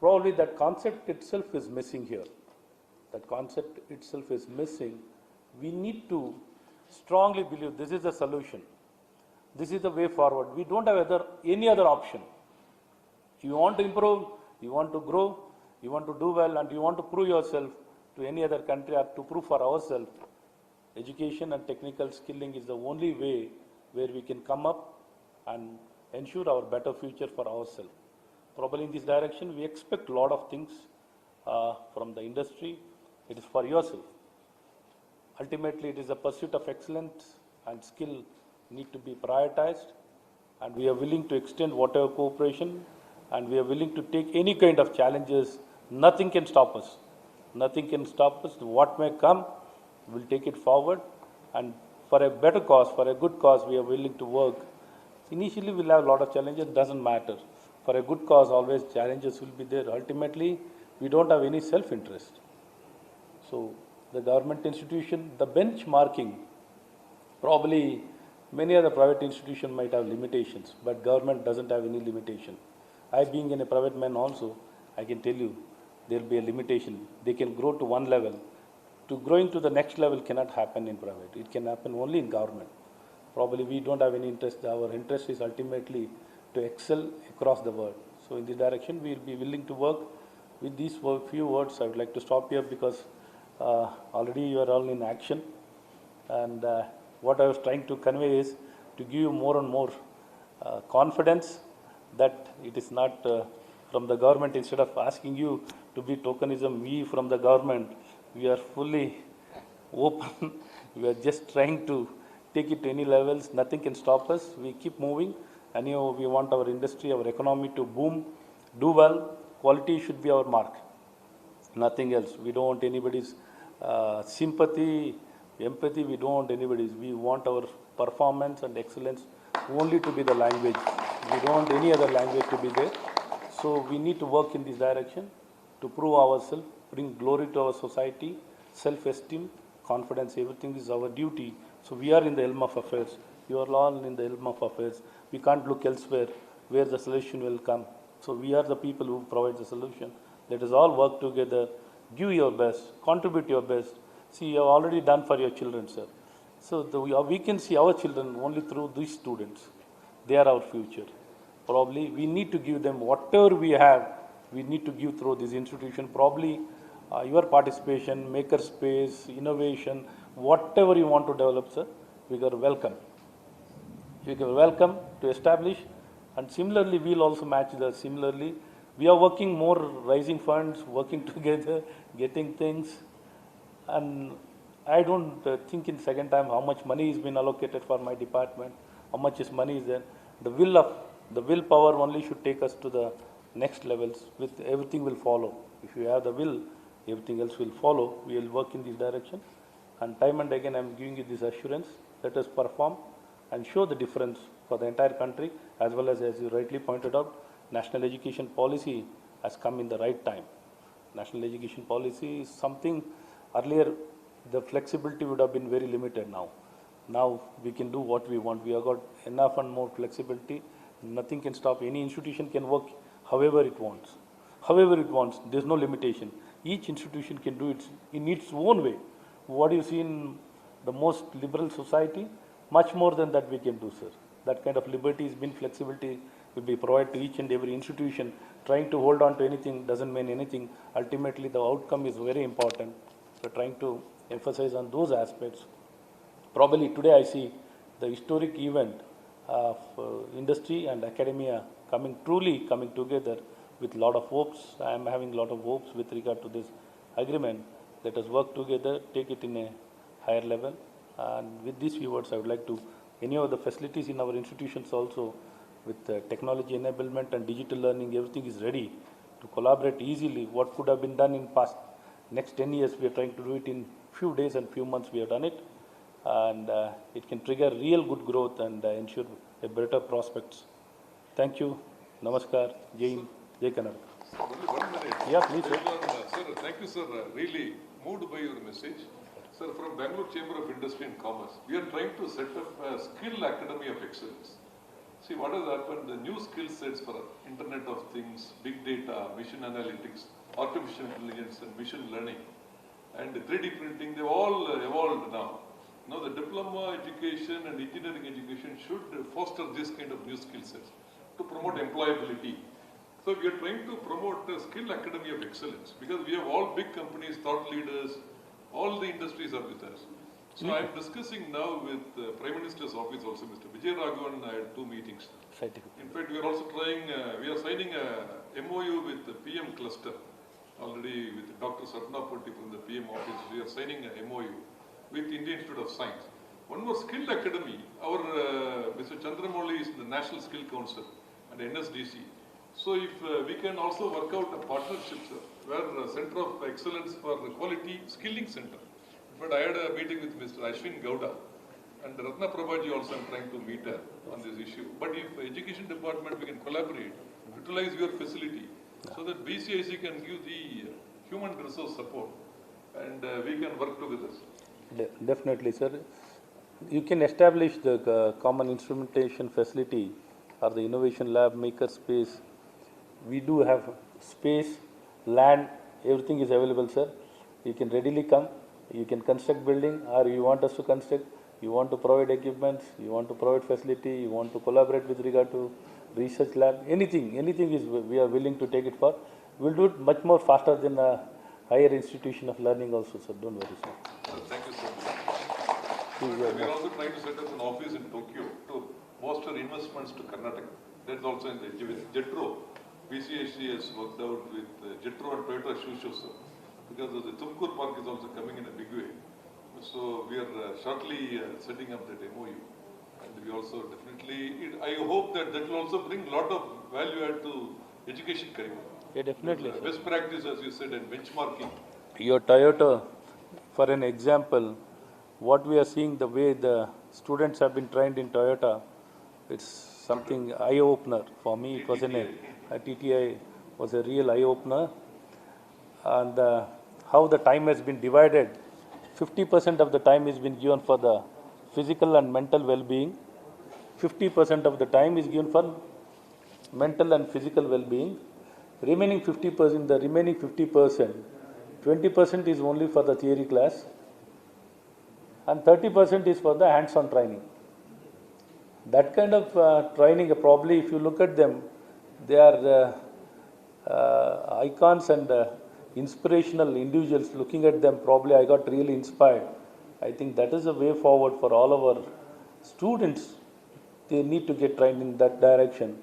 Probably that concept itself is missing here. That concept itself is missing. We need to strongly believe this is the solution. This is the way forward. We don't have any other option. If you want to improve, you want to grow, you want to do well, and you want to prove yourself to any other country or to prove for ourselves, education and technical skilling is the only way where we can come up and ensure our better future for ourselves. Probably in this direction, we expect a lot of things from the industry. It is for yourself. Ultimately, it is a pursuit of excellence and skill need to be prioritized, and we are willing to extend whatever cooperation, and we are willing to take any kind of challenges. Nothing can stop us. Nothing can stop us. What may come, we'll take it forward, and for a better cause, for a good cause, we are willing to work. Initially, we'll have a lot of challenges, doesn't matter. For a good cause, always challenges will be there. Ultimately, we don't have any self-interest. So, the government institution, the benchmarking, probably many other private institutions might have limitations, but government doesn't have any limitation. I being in a private man also, I can tell you, there will be a limitation. They can grow to one level. To growing to the next level cannot happen in private. It can happen only in government. Probably we don't have any interest. Our interest is ultimately to excel across the world. So in this direction, we will be willing to work. With these few words, I would like to stop here because already you are all in action. And what I was trying to convey is to give you more and more confidence that it is not from the government. Instead of asking you to be tokenism, we from the government, we are fully open. We are just trying to take it to any levels. Nothing can stop us. We keep moving. And we want our industry, our economy to boom, do well. Quality should be our mark. Nothing else. We don't want anybody's sympathy, empathy. We don't want anybody's. We want our performance and excellence only to be the language. We don't want any other language to be there. So we need to work in this direction to prove ourselves, bring glory to our society, self-esteem, confidence, everything is our duty. So we are in the helm of affairs. You are all in the helm of affairs. We can't look elsewhere where the solution will come. So we are the people who provide the solution. Let us all work together, give your best, contribute your best. See, you have already done for your children, sir. So we can see our children only through these students. They are our future. Probably we need to give them whatever we have, we need to give through this institution. Probably your participation, maker space, innovation, whatever you want to develop, sir, we are welcome. We are welcome to establish, and similarly, we'll also match the similarly. We are working more, raising funds, working together, getting things, and I don't think in second time how much money has been allocated for my department, how much is money is there. The willpower only should take us to the next levels. With everything will follow. If you have the will, everything else will follow. We will work in this direction. And time and again, I am giving you this assurance. Let us perform and show the difference for the entire country, as well as you rightly pointed out, national education policy has come in the right time. National education policy is something earlier the flexibility would have been very limited now. Now we can do what we want. We have got enough and more flexibility. Nothing can stop. Any institution can work however it wants. However it wants. There's no limitation. Each institution can do it in its own way. What you see in the most liberal society, much more than that we can do, sir. That kind of liberty has been, flexibility will be provided to each and every institution. Trying to hold on to anything doesn't mean anything. Ultimately, the outcome is very important. We're trying to emphasize on those aspects. Probably today I see the historic event of industry and academia truly coming together with a lot of hopes. I am having a lot of hopes with regard to this agreement. Let us work together, take it in a higher level. And with these few words, I would like to, any of the facilities in our institutions also, with technology enablement and digital learning, everything is ready to collaborate easily. What could have been done in past next 10 years, we are trying to do it in few days and few months we have done it. And it can trigger real good growth and ensure a better prospects. Thank you. Namaskar. Jai Hind. Jai Kannada. Only 1 minute. Yeah, please, sir. Sir, thank you, sir. Really moved by your message. Sir, from Bangalore Chamber of Industry and Commerce, we are trying to set up a skill academy of excellence. See what has happened, the new skill sets for Internet of Things, big data, mission analytics, artificial intelligence and machine learning and 3D printing, they've all evolved now. Now the diploma education and engineering education should foster this kind of new skill sets to promote employability. So we are trying to promote a skill academy of excellence because we have all big companies, thought leaders, all the industries are with us. So I am discussing now with Prime Minister's office also, Mr. Vijay Raghavan. I had 2 meetings. In fact, we are also trying, we are signing a MOU with the PM cluster. Already with Dr. Satna Patti from the PM office, we are signing a MOU with Indian Institute of Science. One more skill academy, our Mr. Chandramouli is the National Skill Council and NSDC. So if we can also work out a partnership, sir, where Center of Excellence for Quality Skilling Center. But I had a meeting with Mr. Ashwin Gowda and Ratna Prabhaji also I'm trying to meet her on this issue. But if Education Department we can collaborate, utilize your facility so that BCIC can give the human resource support and we can work together. Definitely, sir. You can establish the common instrumentation facility or the innovation lab, maker space. We do have space, land, everything is available, sir. You can readily come. You can construct building, or you want us to construct, you want to provide equipments, you want to provide facility, you want to collaborate with regard to research lab, anything is, we are willing to take it for. We'll do it much more faster than a higher institution of learning also, sir. Don't worry, sir. Thank you so much. We are also trying to set up an office in Tokyo to foster investments to Karnataka. That's also in the JETRO. BCSC has worked out with JETRO and Toyota Shusho, sir. Because the Tumkur Park is also coming in a big way. So we are shortly setting up that MOU. And we also definitely, I hope that will also bring a lot of value add to education curriculum. Yeah, definitely. Best practice, as you said, and benchmarking. Your Toyota, for an example, what we are seeing, the way the students have been trained in Toyota, it's something eye-opener. For me, it was a TTI was a real eye-opener. And how the time has been divided, 50% of the time has been given for the physical and mental well-being, 50% of the time is given for mental and physical well-being, remaining 50%, the remaining 50%, 20% is only for the theory class and 30% is for the hands-on training. That kind of training, probably if you look at them, they are icons and inspirational individuals. Looking at them, probably I got really inspired. I think that is a way forward for all our students. They need to get trained in that direction.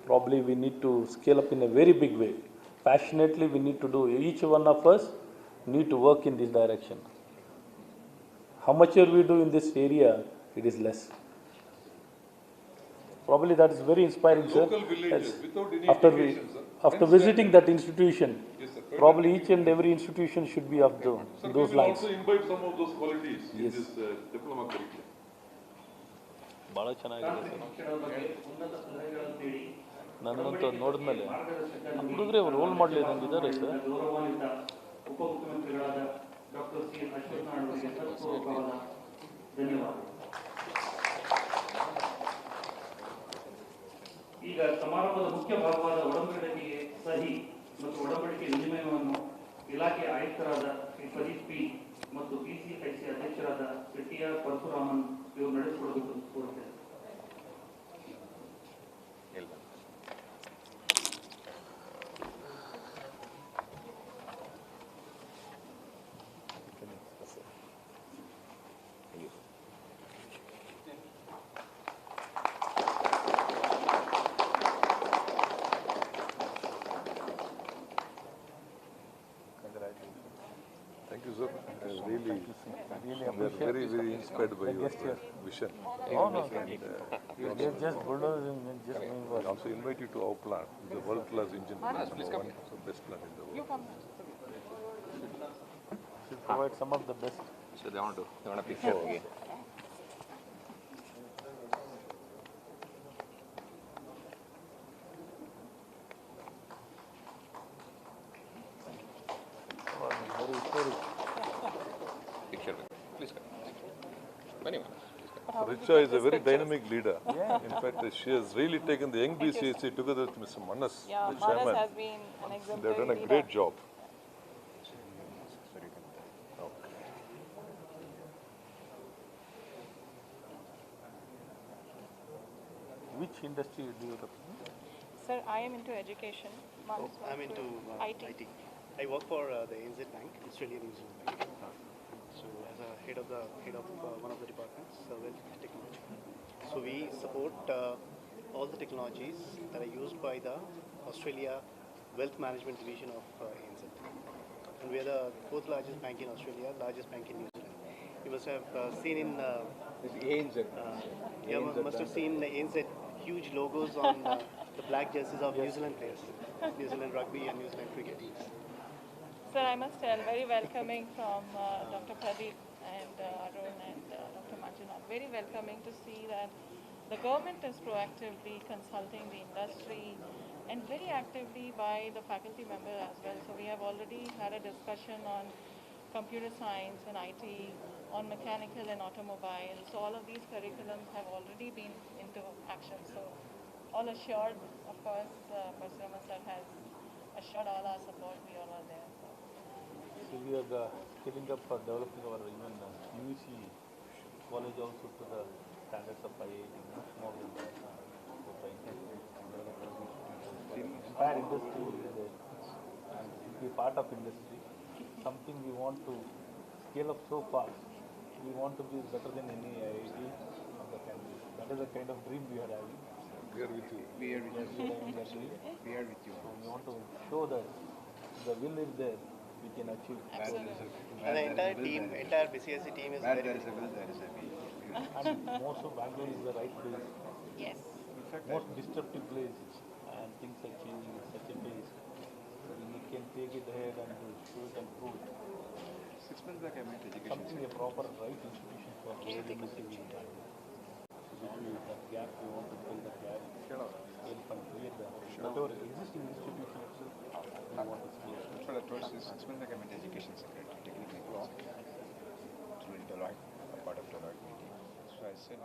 Probably we need to scale up in a very big way. Passionately we need to do, each one of us need to work in this direction. How much we do in this area, it is less. Probably that is very inspiring, sir. Local villages, without any After education, sir. after visiting that institution, Yes, sir. probably each and every institution should be of Sir, those we will lines. also imbibe some of those qualities in Yes. this diploma curriculum. ಭಾಳ ಚೆನ್ನಾಗಿದೆ sir. ಶಿಕ್ಷಣದ ಬಗ್ಗೆ ಉನ್ನತ ಸಲಹೆಗಳನ್ನು ನೀಡಿ ನನಗಂತೂ ನೋಡಿದ್ಮೇಲೆ ಮಾರ್ಗದರ್ಶಕ ನಮ್ಮ ನೀಡಿ ಹುಡುಗರೇ ರೋಲ್ ಮಾಡಲ್ ಇದ್ದಂಗೆ ಇದ್ದಾರೆ ಸರ್. ಗೌರವಾನ್ವಿತ ಉಪಮುಖ್ಯಮಂತ್ರಿಗಳಾದ ಡಾಕ್ಟರ್ ಸಿ ಅಶ್ವತ್ಥನಾರಾಯಣ ಅವರಿಗೆ ಹೃತ್ಪೂರ್ವಕವಾದ ಧನ್ಯವಾದ. ಈಗ ಸಮಾರಂಭದ ಮುಖ್ಯ ಭಾಗವಾದ ಒಡಂಬಡಿಕೆಗೆ ಸಹಿ ಮತ್ತು ಒಡಂಬಡಿಕೆ ವಿನಿಮಯವನ್ನು ಇಲಾಖೆ ಆಯುಕ್ತರಾದ ಶ್ರೀ ಪ್ರದೀಪ್ ಪಿ ಮತ್ತು ಬಿಸಿಐಸಿ ಅಧ್ಯಕ್ಷರಾದ ಶ್ರೀ ಟಿ ಆರ್ ಪರಶುರಾಮನ್ ಇವರು ನಡೆಸಿಕೊಡಬೇಕು ಕೋರುತ್ತೇನೆ. Thank you, sir. Really, we are very, very inspired by your vision. No, no, they're just bulldozing and just doing I work. also invite you to our plant, the world-class engine plant, number one, so best plant in the world. Should provide some of the best. So they want a picture again. Very historic. Picture. Please come. Anyone. Please come. how would you Richa take is a those very pictures? dynamic leader. In fact, she has really taken the young BCSC together with Mr. Manas, Yeah, the Manas chairman. has been an They've exemplary done a leader. great job. Which industry do you represent? Sir, I am into education. Manas I'm works into with IT. I work for the ANZ Bank, Australian New Zealand Bank. So as a head of one of the departments, wealth technology. So we support all the technologies that are used by the Australia Wealth Management Division of ANZ. And we are the fourth largest bank in Australia, largest bank in New Zealand. You must have seen in must have seen ANZ huge logos on the black jerseys of New Zealand players, New Zealand rugby and New Zealand cricket teams. Sir, I must tell, very welcoming from Dr. Pradeep and Arun and Dr. Manjunath. Very welcoming to see that the government is proactively consulting the industry and very actively by the faculty member as well. So we have already had a discussion on computer science and IT, on mechanical and automobile. So all of these curriculums have already been into action. So all assured, of course, Parsurama sir has assured all our support. We all are there. So we are scaling up for developing our even UEC college also to the standards of IIT, much more than that. So trying to develop our institutions. Entire industry is there. And if we are part of industry, something we want to scale up so fast. We want to be better than any IIT of the country. That is the kind of dream we are having. We are with you. We are having that dream. We are with you. And we want to show that the will is there, we can achieve. Absolutely. And the entire BCSC team is very There is a will, there is a way. And most of Bangalore is the right place, Yes. most disruptive place, and things are changing at such a pace. So we can take it ahead and show it and prove it. 6 months back I met education. Something a proper right institution for AMC in Bangalore. So which we, that gap, we want to fill that gap, help and create the, whatever existing institution itself, we want to scale. That's what I told you. 6 months back I met education secretary, technically. Through Deloitte, a part of Deloitte meeting. So I said,